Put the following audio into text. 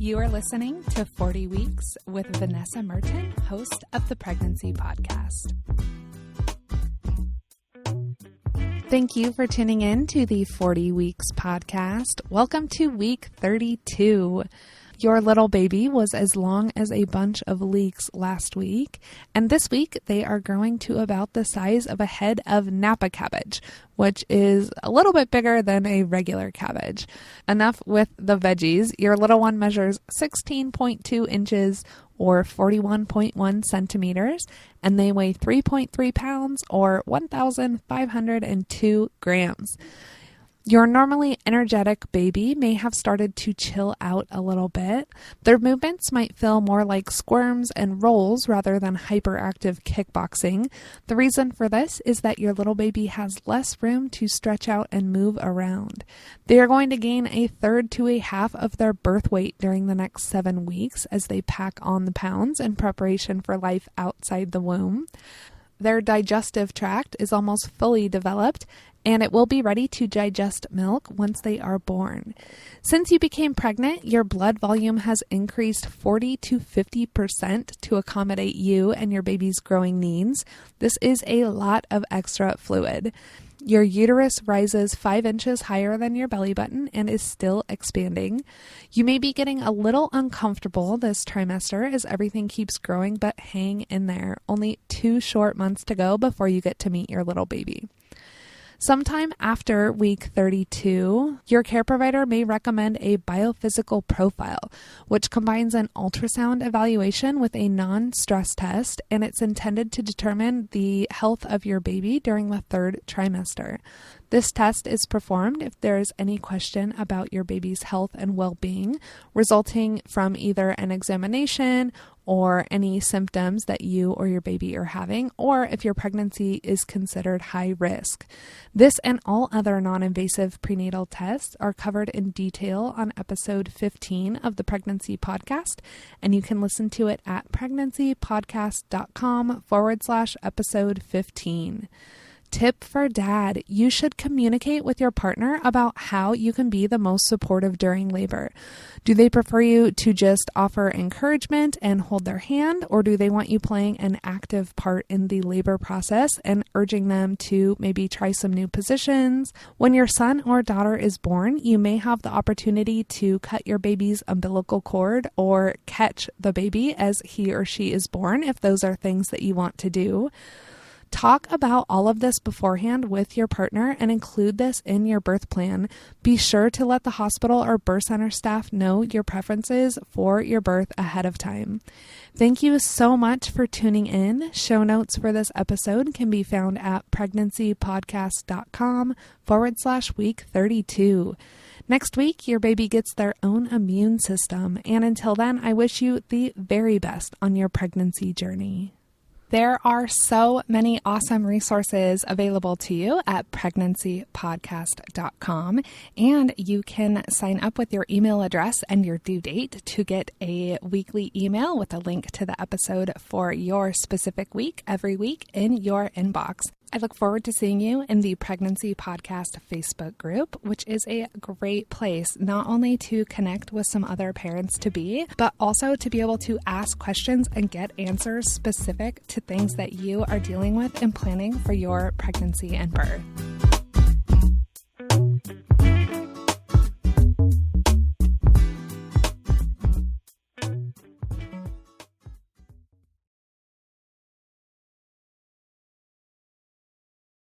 You are listening to 40 Weeks with Vanessa Merton, host of the Pregnancy Podcast. Thank you for tuning in to the 40 Weeks podcast. Welcome to week 32. Your little baby was as long as a bunch of leeks last week, and this week they are growing to about the size of a head of Napa cabbage, which is a little bit bigger than a regular cabbage. Enough with the veggies. Your little one measures 16.2 inches or 41.1 centimeters, and they weigh 3.3 pounds or 1,502 grams. Your normally energetic baby may have started to chill out a little bit. Their movements might feel more like squirms and rolls rather than hyperactive kickboxing. The reason for this is that your little baby has less room to stretch out and move around. They are going to gain a third to a half of their birth weight during the next 7 weeks as they pack on the pounds in preparation for life outside the womb. Their digestive tract is almost fully developed, and it will be ready to digest milk once they are born. Since you became pregnant, your blood volume has increased 40 to 50% to accommodate you and your baby's growing needs. This is a lot of extra fluid. Your uterus rises 5 inches higher than your belly button and is still expanding. You may be getting a little uncomfortable this trimester as everything keeps growing, but hang in there. Only 2 short months to go before you get to meet your little baby. Sometime after week 32, your care provider may recommend a biophysical profile, which combines an ultrasound evaluation with a non-stress test, and it's intended to determine the health of your baby during the 3rd trimester. This test is performed if there is any question about your baby's health and well-being, resulting from either an examination or any symptoms that you or your baby are having, or if your pregnancy is considered high risk. This and all other non-invasive prenatal tests are covered in detail on episode 15 of the Pregnancy Podcast, and you can listen to it at pregnancypodcast.com/episode 15. Tip for dad: you should communicate with your partner about how you can be the most supportive during labor. Do they prefer you to just offer encouragement and hold their hand, or do they want you playing an active part in the labor process and urging them to maybe try some new positions? When your son or daughter is born, you may have the opportunity to cut your baby's umbilical cord or catch the baby as he or she is born, if those are things that you want to do. Talk about all of this beforehand with your partner and include this in your birth plan. Be sure to let the hospital or birth center staff know your preferences for your birth ahead of time. Thank you so much for tuning in. Show notes for this episode can be found at pregnancypodcast.com/week 32. Next week, your baby gets their own immune system. And until then, I wish you the very best on your pregnancy journey. There are so many awesome resources available to you at pregnancypodcast.com, and you can sign up with your email address and your due date to get a weekly email with a link to the episode for your specific week every week in your inbox. I look forward to seeing you in the Pregnancy Podcast Facebook group, which is a great place not only to connect with some other parents-to-be, but also to be able to ask questions and get answers specific to things that you are dealing with in planning for your pregnancy and birth.